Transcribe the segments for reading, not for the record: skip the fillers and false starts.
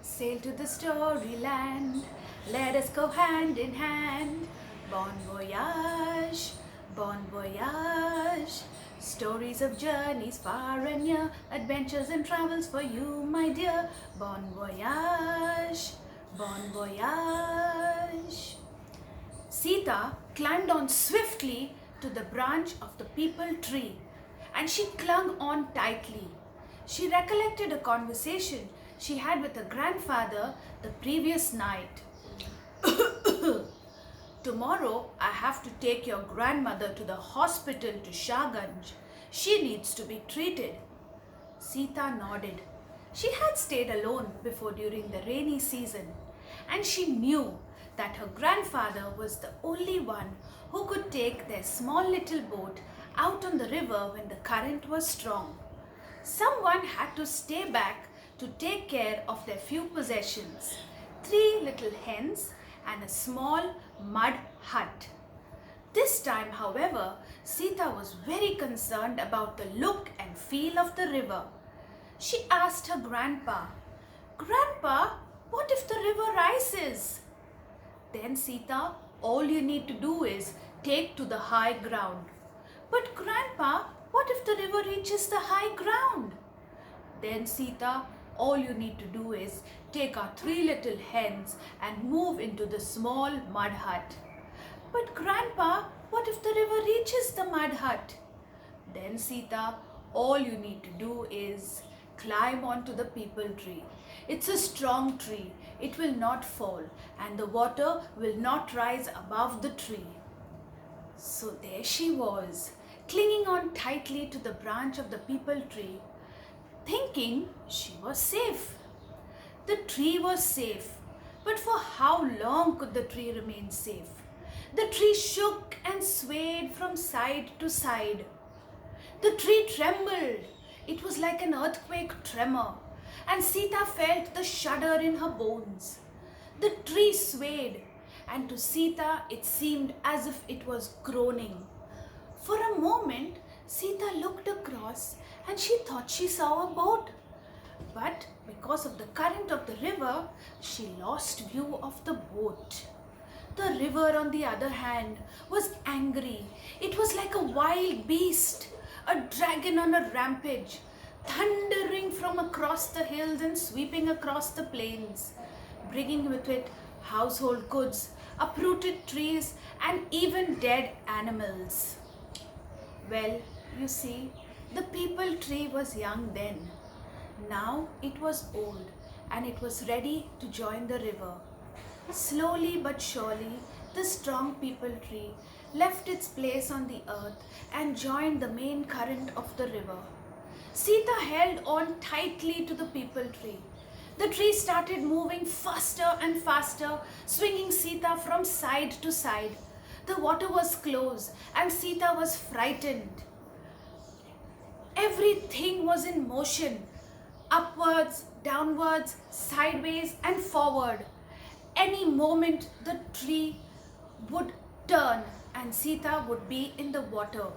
Sail to the storyland, let us go hand in hand. Bon voyage, bon voyage. Stories of journeys far and near, adventures and travels for you, my dear. Bon voyage, bon voyage. Sita climbed on swiftly to the branch of the peepal tree, and she clung on tightly. She recollected a conversation she had with her grandfather the previous night. Tomorrow I have to take your grandmother to the hospital to Shahganj. She needs to be treated. Sita nodded. She had stayed alone before during the rainy season, and she knew that her grandfather was the only one who could take their small little boat out on the river when the current was strong. Someone had to stay back to take care of their few possessions, 3 little hens and a small mud hut. This time, however, Sita was very concerned about the look and feel of the river. She asked her grandpa, "Grandpa, what if the river rises?" "Then, Sita, all you need to do is take to the high ground." "But Grandpa, what if the river reaches the high ground?" "Then, Sita, all you need to do is take our 3 little hens and move into the small mud hut." "But Grandpa, what if the river reaches the mud hut?" "Then, Sita, all you need to do is climb onto the peepal tree. It's a strong tree. It will not fall, and the water will not rise above the tree." So there she was, clinging on tightly to the branch of the peepal tree, thinking she was safe. The tree was safe, but for how long could the tree remain safe? The tree shook and swayed from side to side. The tree trembled. It was like an earthquake tremor, and Sita felt the shudder in her bones. The tree swayed, and to Sita it seemed as if it was groaning. For a moment, Sita looked across and she thought she saw a boat. But because of the current of the river, she lost view of the boat. The river, on the other hand, was angry. It was like a wild beast, a dragon on a rampage, thundering from across the hills and sweeping across the plains, bringing with it household goods, uprooted trees, and even dead animals. Well, you see, the peepal tree was young then. Now it was old, and it was ready to join the river. Slowly but surely, the strong peepal tree left its place on the earth and joined the main current of the river. Sita held on tightly to the peepal tree. The tree started moving faster and faster, swinging Sita from side to side. The water was close, and Sita was frightened. Everything was in motion, upwards, downwards, sideways, and forward. Any moment the tree would turn and Sita would be in the water.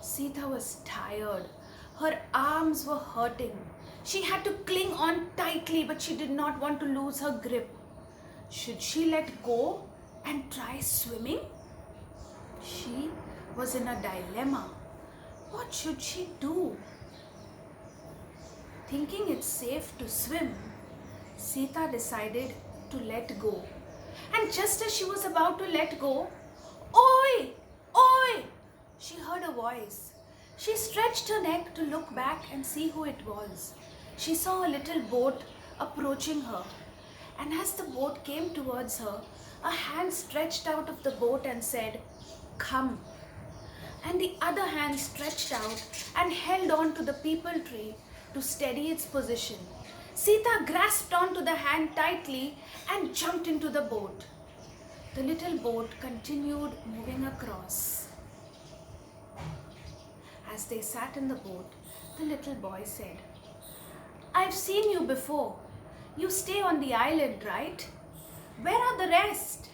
Sita was tired. Her arms were hurting. She had to cling on tightly, but she did not want to lose her grip. Should she let go and try swimming? She was in a dilemma. What should she do? Thinking it's safe to swim, Sita decided to let go. And just as she was about to let go, "Oi! Oi!" she heard a voice. She stretched her neck to look back and see who it was. She saw a little boat approaching her, and as the boat came towards her, a hand stretched out of the boat and said, "Come." And the other hand stretched out and held on to the peepal tree to steady its position. Sita grasped onto the hand tightly and jumped into the boat. The little boat continued moving across. As they sat in the boat, the little boy said, "I've seen you before. You stay on the island, right? Where are the rest?"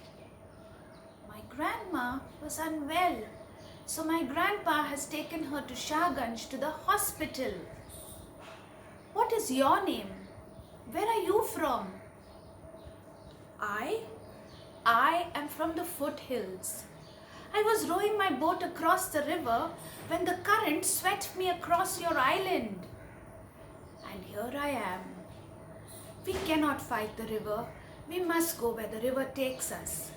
"My grandma was unwell, so my grandpa has taken her to Shahganj to the hospital." "What is your name? Where are you from?" from? I am from the foothills. I was rowing my boat across the river when the current swept me across your island. And here I am. We cannot fight the river. We must go where the river takes us.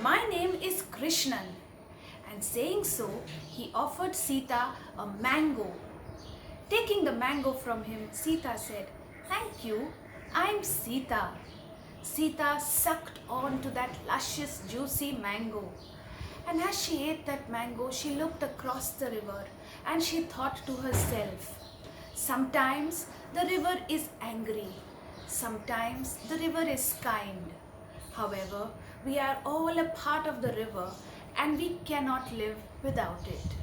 My name is Krishnan. And saying so, he offered Sita a mango. Taking the mango from him, Sita said, "Thank you, I'm Sita." Sita sucked on to that luscious, juicy mango. And as she ate that mango, she looked across the river and she thought to herself, sometimes the river is angry. Sometimes the river is kind. However, we are all a part of the river and we cannot live without it.